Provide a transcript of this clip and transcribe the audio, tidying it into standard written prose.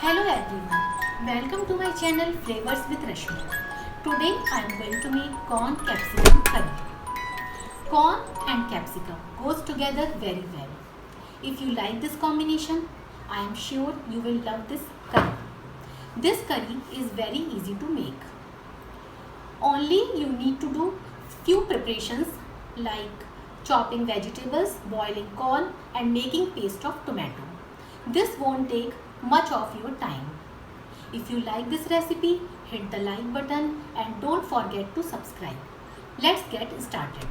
Hello everyone, welcome to my channel Flavors with Rashmi. Today I am going to make corn capsicum curry. Corn and capsicum goes together very well. If you like this combination, I am sure you will love this curry. This curry is very easy to make. Only you need to do few preparations like chopping vegetables, boiling corn and making paste of tomato. This won't take much of your time. If you like this recipe, hit the like button and don't forget to subscribe. Let's get started.